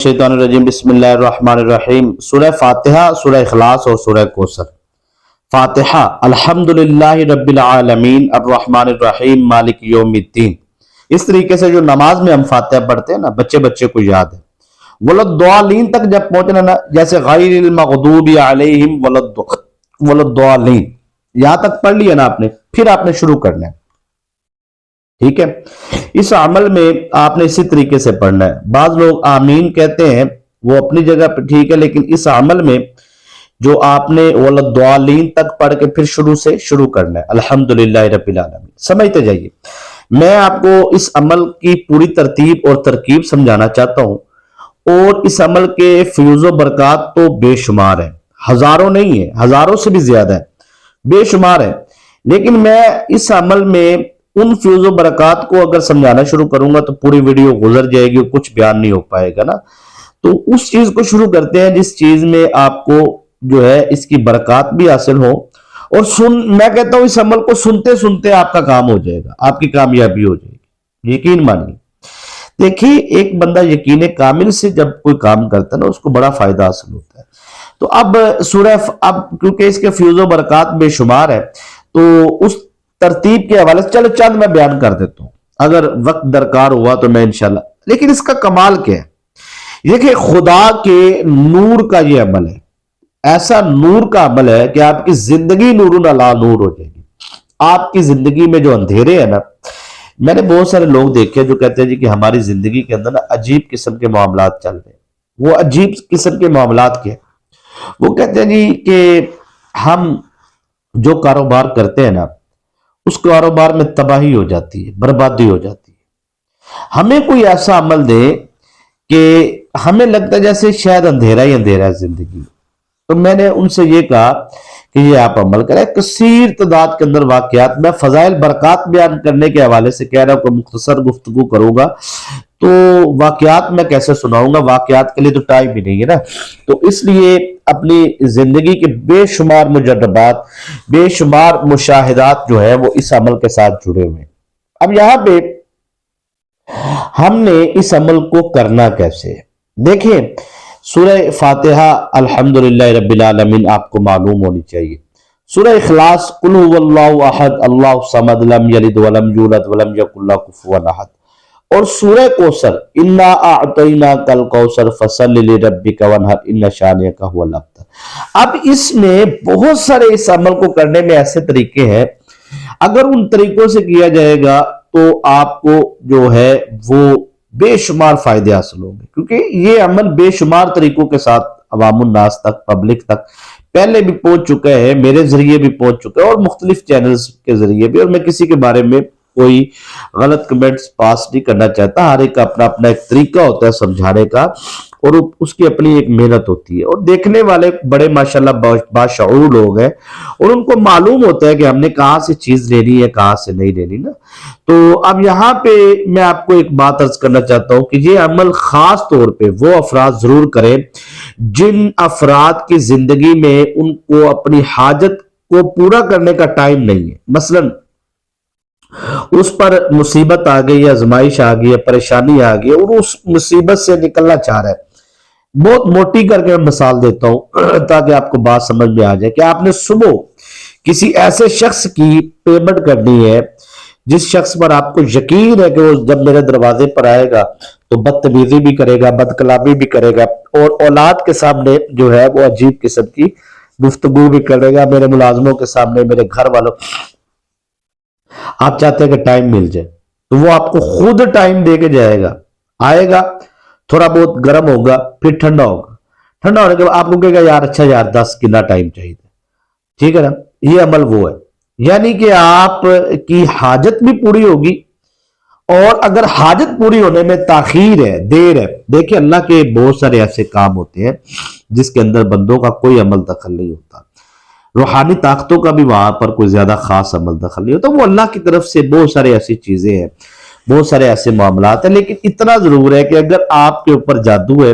शैतानुर्रजीम बिस्मिल्लाहिर्रहमानिर्रहीम। सूरह फातिहा, सूरह इखलास और सूरह कौसर। फातिहा अल्हम्दुलिल्लाहि रब्बिल आलमीन अर्रहमानिर्रहीम मालिक यौमिद्दीन। इस तरीके से जो नमाज में हम फातिहा पढ़ते हैं ना, बच्चे बच्चे को याद है। वलद्दालीन तक जब पहुंचना ना, जैसे गैरिल मग़दूबि अलैहिम वलद्दालीन, यहां तक पढ़ लिया ना आपने, फिर आपने शुरू करना है। ठीक है, इस अमल में आपने इसी तरीके से पढ़ना है। बाज लोग आमीन कहते हैं, वो अपनी जगह पर ठीक है, लेकिन इस अमल में जो आपने वलद्दालीन तक पढ़ के फिर शुरू से शुरू करना है। अल्हम्दुलिल्लाह रब्बिल आलमीन समझते जाइए। मैं आपको इस अमल की पूरी तरतीब और तरकीब समझाना चाहता हूं, और इस अमल के फ्यूज़ो बरकत तो बेशुमार है, हजारों नहीं है, हजारों से भी ज्यादा है, बेशुमार है। लेकिन मैं इस अमल में उन फ्यूज़ो बरकत को अगर समझाना शुरू करूंगा तो पूरी वीडियो गुजर जाएगी और कुछ बयान नहीं हो पाएगा ना। तो उस चीज को शुरू करते हैं जिस चीज में आपको जो है इसकी बरकत भी हासिल हो, और मैं कहता हूं इस अमल को सुनते सुनते आपका काम हो जाएगा, आपकी कामयाबी हो जाएगी, यकीन मानिए। देखिए, एक बंदा यकीन कामिल से जब कोई काम करता है ना, उसको बड़ा फायदा हासिल होता है। तो अब क्योंकि इसके फ्यूज़ो बरकत बेशुमार है, तो उस तरतीब के हवाले से चलो चंद मैं बयान कर देता हूं, अगर वक्त दरकार हुआ तो मैं इंशाल्लाह। लेकिन इसका कमाल क्या है, देखिए, खुदा के नूर का ये अमल है, ऐसा नूर का अमल है कि आपकी जिंदगी नूरुन अला नूर हो जाएगी। आपकी जिंदगी में जो अंधेरे है ना, मैंने बहुत सारे लोग देखे जो कहते हैं जी कि हमारी जिंदगी के अंदर ना अजीब किस्म के मामलात चल रहे हैं। वो अजीब किस्म के मामलात के, वो कहते हैं जी कि हम जो कारोबार करते हैं ना, उस कारोबार में तबाही हो जाती है, बर्बादी हो जाती है। हमें कोई ऐसा अमल दे कि हमें लगता है जैसे शायद अंधेरा ही अंधेरा है जिंदगी। तो मैंने उनसे ये कहा कि ये आप अमल करें। कसीर तादाद के अंदर वाकयात, मैं फजाइल बरकत बयान करने के हवाले से कह रहा हूं कि मुख्तसर गुफ्तगू करूंगा, तो वाकयात मैं कैसे सुनाऊंगा, वाकयात के लिए तो टाइम ही नहीं है ना। तो इसलिए अपनी जिंदगी के बेशुमार मुजर्रबात, बेशुमार मुशाहिदात जो है वो इस अमल के साथ जुड़े हुए हैं। अब यहां पे हमने इस अमल को करना कैसे, देखिए, सूरह फातिहा अल्हम्दुलिल्लाह रब्बिल आलमीन आपको मालूम होनी चाहिए। सूरह इखलास कुल हुवल्लाहु अहद अल्लाहु समद लम यलिद वलम यूलद वलम यकुल लहू कुफुवन अहद, और सूरह कौसर इन्ना अअतैना कल कौसर फसल्लि लिरब्बिका वनहर इन्ना शानिअका हुवल अब्तर। अब इसमें बहुत सारे इस अमल को करने में ऐसे तरीके हैं, अगर उन तरीकों से किया जाएगा तो आपको जो है वो बेशुमार फायदे हासिल होंगे, क्योंकि ये अमल बेशुमार तरीकों के साथ अवामुन नास तक, पब्लिक तक पहले भी पहुंच चुका है, मेरे जरिए भी पहुंच चुका है और मुख्तलिफ चैनल्स के जरिए भी। और मैं किसी के बारे में कोई गलत कमेंट्स पास नहीं करना चाहता। हर एक का अपना अपना एक तरीका होता है समझाने का, और उसकी अपनी एक मेहनत होती है। और देखने वाले बड़े माशाल्लाह बाशऊर लोग हैं, और उनको मालूम होता है कि हमने कहाँ से चीज लेनी है, कहाँ से नहीं लेनी ना। तो अब यहाँ पे मैं आपको एक बात अर्ज करना चाहता हूँ कि ये अमल खास तौर पे वो अफराद जरूर करें जिन अफराद की जिंदगी में उनको अपनी हाजत को पूरा करने का टाइम नहीं है। मसलन उस पर मुसीबत आ गई, आजमाइश आ गई, परेशानी आ गई, और उस मुसीबत से निकलना चाह रहा है। बहुत मोटी करके मैं मिसाल देता हूं ताकि आपको बात समझ में आ जाए कि आपने सुबह किसी ऐसे शख्स की पेमेंट करनी है जिस शख्स पर आपको यकीन है कि वो जब मेरे दरवाजे पर आएगा तो बदतमीजी भी करेगा, बदकलामी भी करेगा, और औलाद के सामने जो है वो अजीब किस्म की गुफ्तगू भी करेगा, मेरे मुलाजमों के सामने, मेरे घर वालों। आप चाहते हैं कि टाइम मिल जाए, तो वो आपको खुद टाइम दे के जाएगा, आएगा, थोड़ा बहुत गर्म होगा, फिर ठंडा होगा, ठंडा होने के बाद आपको कहेगा यार अच्छा यार 10 कितना टाइम चाहिए, ठीक है ना। ये अमल वो है, यानी कि आप की हाजत भी पूरी होगी, और अगर हाजत पूरी होने में ताखीर है, देर है, देखिए अल्लाह के बहुत सारे ऐसे काम होते हैं जिसके अंदर बंदों का कोई अमल दखल नहीं होता। रूहानी ताकतों का भी वहां पर कोई ज्यादा खास अमल दखल नहीं होता, वो अल्लाह की तरफ से बहुत सारी ऐसी चीजें हैं, बहुत सारे ऐसे मामलात हैं। लेकिन इतना जरूर है कि अगर आपके ऊपर जादू है,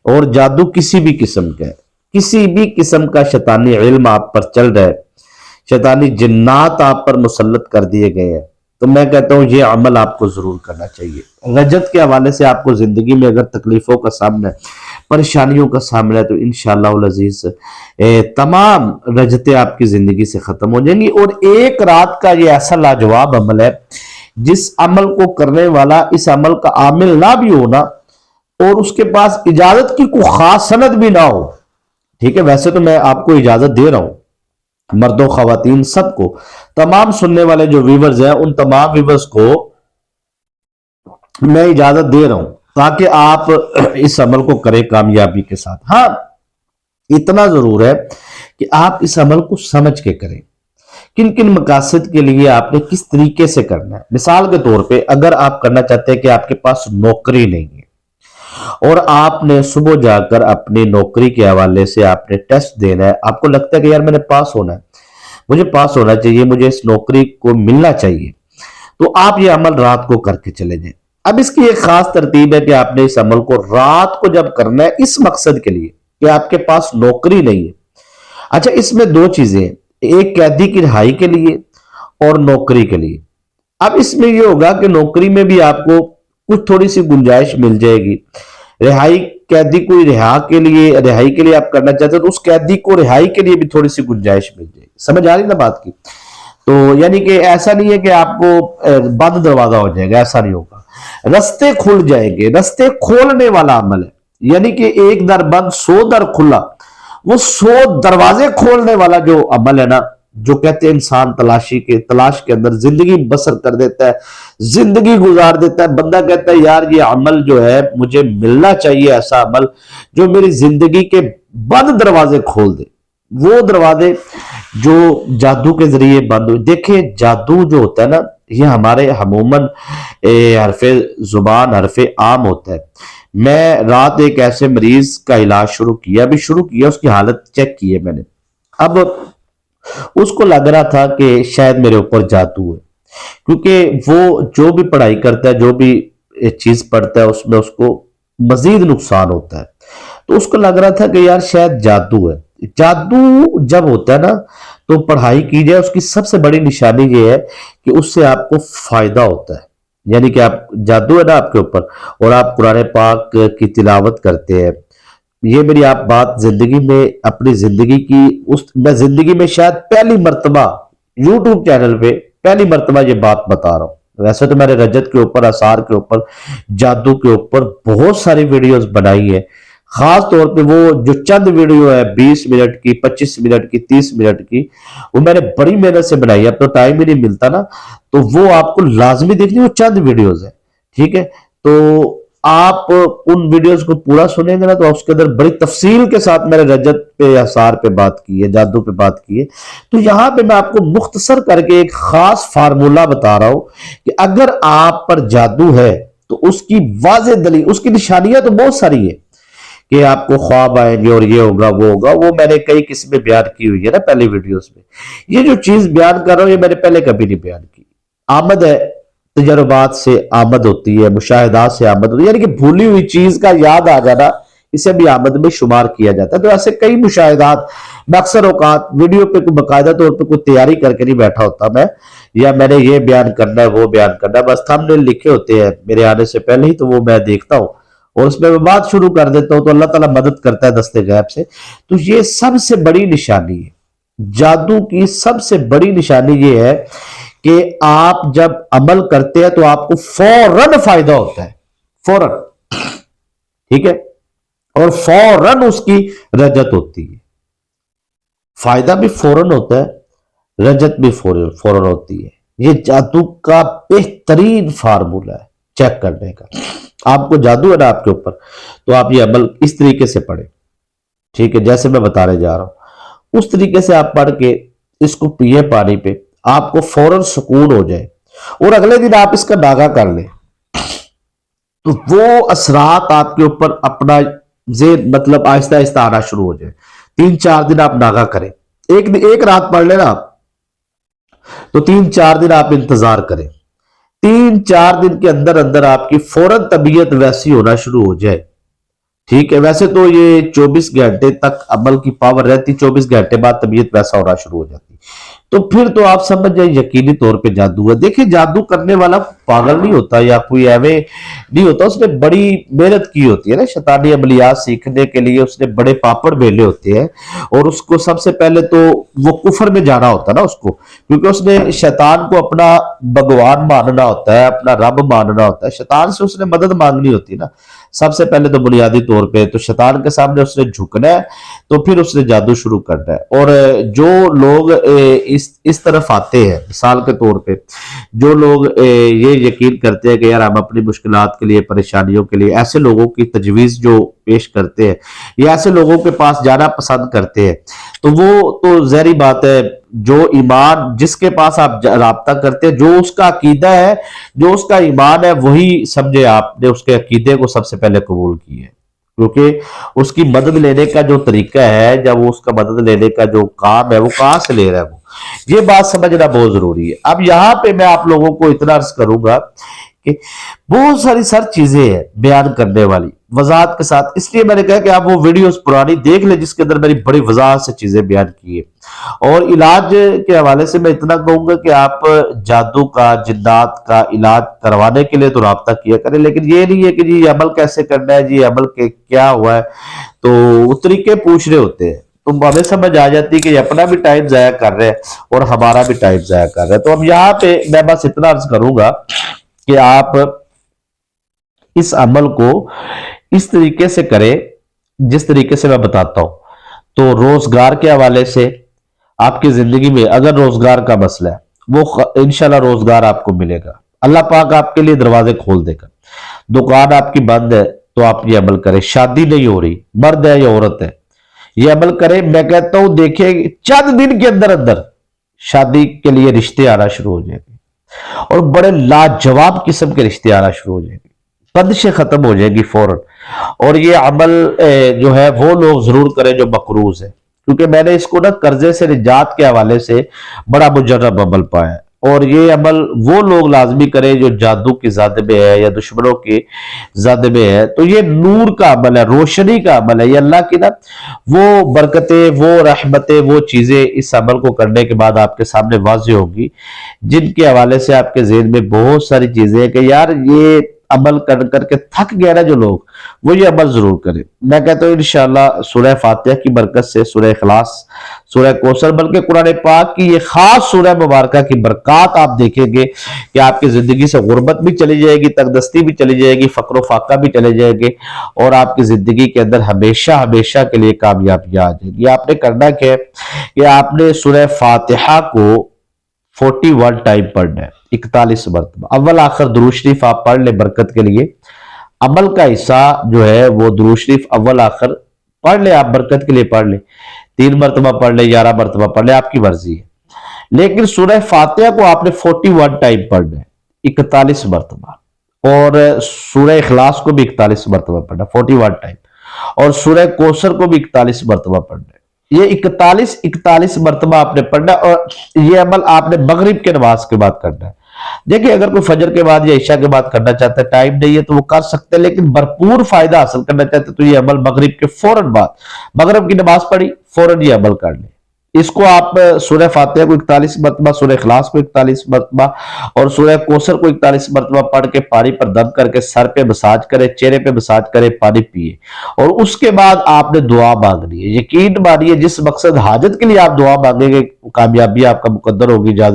और जादू किसी भी किस्म का है, किसी भी किस्म का शैतानी इल्म आप पर चल रहा है, शैतानी जिन्नात आप पर मुसल्लत कर दिए गए हैं, تو میں کہتا ہوں یہ عمل آپ کو ضرور کرنا چاہیے۔ رجت کے حوالے سے آپ کو زندگی میں اگر تکلیفوں کا سامنا ہے، پریشانیوں کا سامنا ہے، تو انشاءاللہ العزیز تمام رجتیں آپ کی زندگی سے ختم ہو جائیں گی۔ اور ایک رات کا یہ ایسا لاجواب عمل ہے، جس عمل کو کرنے والا اس عمل کا عامل نہ بھی ہونا اور اس کے پاس اجازت کی کوئی خاص سند بھی نہ ہو، ٹھیک ہے، ویسے تو میں آپ کو اجازت دے رہا ہوں، مردوں خواتین سب کو، تمام سننے والے جو ویورز ہیں ان تمام ویورز کو میں اجازت دے رہا ہوں تاکہ آپ اس عمل کو کریں کامیابی کے ساتھ۔ ہاں اتنا ضرور ہے کہ آپ اس عمل کو سمجھ کے کریں، کن کن مقاصد کے لیے آپ نے کس طریقے سے کرنا ہے۔ مثال کے طور پہ اگر آپ کرنا چاہتے ہیں کہ آپ کے پاس نوکری نہیں ہے اور آپ نے صبح جا کر اپنی نوکری کے حوالے سے آپ نے ٹیسٹ دینا ہے، آپ کو لگتا ہے کہ یار میں نے پاس ہونا ہے، مجھے پاس ہونا چاہیے، مجھے اس نوکری کو ملنا چاہیے، تو آپ یہ عمل رات کو کر کے چلے جائیں۔ اب اس کی ایک خاص ترتیب ہے کہ آپ نے اس عمل کو رات کو جب کرنا ہے اس مقصد کے لیے کہ آپ کے پاس نوکری نہیں ہے۔ اچھا، اس میں دو چیزیں ہیں، ایک قیدی کی رہائی کے لیے اور نوکری کے لیے۔ اب اس میں یہ ہوگا کہ نوکری میں بھی آپ کو کچھ تھوڑی سی گنجائش مل جائے گی، رہائی قیدی کو رہائی کے لیے آپ کرنا چاہتے ہیں تو اس قیدی کو رہائی کے لیے بھی تھوڑی سی گنجائش مل جائے گی۔ سمجھ آ رہی نا بات کی؟ تو یعنی کہ ایسا نہیں ہے کہ آپ کو بند دروازہ ہو جائے گا، ایسا نہیں ہوگا، رستے کھل جائیں گے، رستے کھولنے والا عمل ہے، یعنی کہ ایک در بند 100 در کھلا، وہ 100 دروازے کھولنے والا جو عمل ہے نا، جو کہتے ہیں انسان تلاش کے اندر زندگی بسر کر دیتا ہے، زندگی گزار دیتا ہے، بندہ کہتا ہے یار یہ عمل جو ہے مجھے ملنا چاہیے، ایسا عمل جو میری زندگی کے بند دروازے کھول دے، وہ دروازے جو جادو کے ذریعے بند ہوئے۔ دیکھیں جادو جو ہوتا ہے نا، یہ ہمارے عموماً حرف زبان، حرف عام ہوتا ہے۔ میں رات ایک ایسے مریض کا علاج شروع کیا، اس کی حالت چیک کی ہے میں نے، اب اس کو لگ رہا تھا کہ شاید میرے اوپر جادو ہے، کیونکہ وہ جو بھی پڑھائی کرتا ہے، جو بھی چیز پڑھتا ہے، اس میں اس کو مزید نقصان ہوتا ہے، تو اس کو لگ رہا تھا کہ یار شاید جادو ہے۔ جادو جب ہوتا ہے نا تو پڑھائی کی جائے، اس کی سب سے بڑی نشانی یہ ہے کہ اس سے آپ کو فائدہ ہوتا ہے، یعنی کہ آپ جادو ہے نا آپ کے اوپر اور آپ قرآن پاک کی تلاوت کرتے ہیں۔ یہ میری آپ بات زندگی میں، اپنی زندگی کی میں زندگی میں شاید پہلی مرتبہ یوٹیوب چینل پہ پہلی مرتبہ یہ بات بتا رہا ہوں۔ ویسے تو میں نے رجت کے اوپر، آثار کے اوپر، جادو کے اوپر بہت ساری ویڈیوز بنائی ہیں، خاص طور پہ وہ جو چند ویڈیو ہے 20 منٹ کی، 25 منٹ کی، 30 منٹ کی، وہ میں نے بڑی محنت سے بنائی ہے، اب تو ٹائم ہی نہیں ملتا نا، تو وہ آپ کو لازمی دیکھنی، وہ چند ویڈیوز ہیں، ٹھیک ہے؟ تو آپ ان ویڈیوز کو پورا سنیں گے نا تو اس کے اندر بڑی تفصیل کے ساتھ میں نے رجت پہ، آثار پہ بات کی ہے، جادو پہ بات کی ہے۔ تو یہاں پہ میں آپ کو مختصر کر کے ایک خاص فارمولہ بتا رہا ہوں کہ اگر آپ پر جادو ہے تو اس کی واضح دلیل، اس کی نشانیاں تو بہت ساری ہیں کہ آپ کو خواب آئیں گے اور یہ ہوگا وہ ہوگا، وہ میں نے کئی قسمیں بیان کی ہوئی ہے نا پہلی ویڈیوز میں۔ یہ جو چیز بیان کر رہا ہوں یہ میں نے پہلے کبھی نہیں بیان کی۔ آمد ہے، تجربات سے آمد ہوتی ہے، مشاہدات سے آمد ہوتی ہے، یعنی کہ بھولی ہوئی چیز کا یاد آ جانا، اسے بھی آمد میں شمار کیا جاتا ہے۔ تو ایسے کئی مشاہدات، میں اکثر اوقات ویڈیو پہ کوئی باقاعدہ طور پہ کوئی تیاری کر کے نہیں بیٹھا ہوتا میں، یا میں نے یہ بیان کرنا ہے وہ بیان کرنا ہے، بس تھمب نیل لکھے ہوتے ہیں میرے آنے سے پہلے ہی، تو وہ میں دیکھتا ہوں اور اس میں بات شروع کر دیتا ہوں، تو اللہ تعالیٰ مدد کرتا ہے دستے غیب سے۔ تو یہ سب سے بڑی نشانی ہے، جادو کی سب سے بڑی نشانی یہ ہے کہ آپ جب عمل کرتے ہیں تو آپ کو فوراً فائدہ ہوتا ہے، فوراً، ٹھیک ہے، اور فوراً اس کی رجت ہوتی ہے، فائدہ بھی فوراً ہوتا ہے، رجت بھی فوراً ہوتی ہے۔ یہ جادو کا بہترین فارمولہ ہے چیک کرنے کا۔ آپ کو جادو ہے نا آپ کے اوپر، تو آپ یہ عمل اس طریقے سے پڑھیں، ٹھیک ہے، جیسے میں بتانے جا رہا ہوں اس طریقے سے آپ پڑھ کے اس کو پیے پانی پہ، آپ کو فوراً سکون ہو جائے اور اگلے دن آپ اس کا ناغہ کر لیں، تو وہ اثرات آپ کے اوپر اپنا مطلب آہستہ آہستہ آنا شروع ہو جائے۔ 3-4 دن آپ ناغہ کریں، ایک رات پڑھ لینا آپ، تو 3-4 دن آپ انتظار کریں، 3-4 دن کے اندر اندر آپ کی فوراً طبیعت ویسی ہونا شروع ہو جائے، ٹھیک ہے۔ ویسے تو یہ 24 گھنٹے تک عمل کی پاور رہتی، 24 گھنٹے بعد طبیعت ویسا ہونا شروع ہو جاتی، तो फिर तो आप समझ जाए यकीनी तौर पे जादू है। देखिए जादू करने वाला पागल नहीं होता या कोई एवे नहीं होता, उसने बड़ी मेहनत की होती है ना शैतानी अमलियात सीखने के लिए, उसने बड़े पापड़ बेले होते हैं। और उसको सबसे पहले तो वो कुफर में जाना होता है ना उसको, क्योंकि उसने शैतान को अपना भगवान मानना होता है, अपना रब मानना होता है। शैतान से उसने मदद मांगनी होती है ना सबसे पहले तो बुनियादी तौर पे, तो शैतान के सामने उसने झुकना है, तो फिर उसने जादू शुरू करना है। और जो लोग इस तरफ आते हैं, मिसाल के तौर पे जो लोग ये यकीन करते हैं कि यार हम अपनी मुश्किलात के लिए, परेशानियों के लिए ऐसे लोगों की तजवीज जो पेश करते हैं या ऐसे लोगों के पास जाना पसंद करते हैं, तो वो तो ज़ाहिर बात है जो ईमान जिसके पास आप राब्ता करते हैं, जो उसका अकीदा है, जो उसका ईमान है, वही समझे आपने उसके अकीदे को सबसे पहले कबूल किया है। क्योंकि उसकी मदद लेने का जो तरीका है, जब वो उसका मदद लेने का जो काम है वो कहां से ले रहा है, वो ये बात समझना बहुत जरूरी है। अब यहाँ पे मैं आप लोगों को इतना अर्ज करूंगा कि बहुत सारी सर चीजें हैं बयान करने वाली वजाहत के साथ, इसलिए मैंने कहा कि आप वो वीडियोस पुरानी देख ले जिसके अंदर मैंने बड़ी वजाहत से चीजें बयान की है। और इलाज के हवाले से मैं इतना कहूंगा कि आप जादू का, जिन्नात का इलाज करवाने के लिए तो राब्ता किया करें, लेकिन ये नहीं है कि जी अमल कैसे करना है, जी अमल के क्या हुआ है, तो वो तरीके पूछ रहे होते हैं, तो हमें समझ आ जाती है कि अपना भी टाइम जाया कर रहे हैं और हमारा भी टाइम जाया कर रहे हैं। तो अब यहाँ पे मैं बस इतना अर्ज करूंगा कि आप इस अमल को इस तरीके से करें जिस तरीके से मैं बताता हूं। तो रोजगार के हवाले से आपकी जिंदगी में अगर रोजगार का मसला है, वो इंशाल्लाह रोजगार आपको मिलेगा, अल्लाह पाक आपके लिए दरवाजे खोल देगा। दुकान आपकी बंद है तो आप ये अमल करें। शादी नहीं हो रही, मर्द है या औरत है, ये अमल करें। मैं कहता हूं देखिए चंद दिन के अंदर अंदर शादी के लिए रिश्ते आना शुरू हो जाएंगे और बड़े लाजवाब किस्म के रिश्ते आना शुरू हो जाएंगे, बंदिशें खत्म हो जाएगी फौरन। और ये अमल जो है वो लोग जरूर करें जो मकरूज है, क्योंकि मैंने इसको ना कर्जे से निजात के हवाले से बड़ा मुजर्रब अमल पाया है। और ये अमल वो लोग लाजमी करें जो जादू की ज़द में है या दुश्मनों की ज़द में है। तो ये नूर का अमल है, रोशनी का अमल है, ये अल्लाह की ना वो बरकतें, वो रहमतें, वो चीजें इस अमल को करने के बाद आपके सामने वाज़ेह होगी, जिनके हवाले से आपके ज़हन में बहुत सारी चीजें हैं कि यार ये अमल कर करके थक गया ना जो लोग, वो ये अमल जरूर करें। मैं कहता हूँ इंशाअल्लाह सूरह फातिहा की बरकत से, सूरह इखलास, सूरह कौसर, बल्कि कुरान पाक की ये खास सूरह मुबारका की बरकत आप देखेंगे कि आपकी जिंदगी से गुर्बत भी चली जाएगी, तंगदस्ती भी चली जाएगी, फक्र फाका भी चले जाएंगे और आपकी जिंदगी के अंदर हमेशा हमेशा के लिए कामयाबियां आ जाएगी। आपने करना क्या है कि आपने सूरह फातिहा को 41 टाइम पढ़ना है, 41 मरतबा, अव्वल आखिर दुरूद शरीफ आप पढ़ ले बरकत के लिए। अमल का हिस्सा जो है वो दुरूद शरीफ अव्वल आखिर पढ़ ले, आप बरकत के लिए पढ़ ले, 3 मरतबा पढ़ ले, 11 मरतबा पढ़ ले, आपकी मर्जी है। लेकिन सूरह फातिहा को आपने 41 टाइम पढ़ना है, 41 मरतबा। और सूरह इखलास को भी 41 मरतबा पढ़ना, 41 टाइम। और सूरह कौसर को भी 41 मरतबा पढ़ना है। ये 41 मरतबा आपने पढ़ना, और ये अमल आपने मगरिब के नमाज के बाद करना है। देखिए अगर कोई फजर के बाद या ईशा के बाद करना चाहता है, टाइम नहीं है तो वो कर सकते हैं, लेकिन भरपूर फायदा हासिल करना चाहते हैं तो ये अमल मगरिब के फौरन बाद, मगरिब की नमाज पढ़ी फौरन ये अमल कर ले। इसको आप सूरह फातिहा को 41 मरतबा, सूरह इखलास को 41 मरतबा और सूरह कौसर को 41 मरतबा पढ़ के पानी पर दम करके सर पे मसाज करे, चेहरे पे मसाज करे, पानी पिए। और उसके बाद आपने दुआ मांगनी है। यकीन मानिए जिस मकसद हाजत के लिए आप दुआ मांगेंगे, कामयाबी आपका मुकद्दर होगी। इजाजत।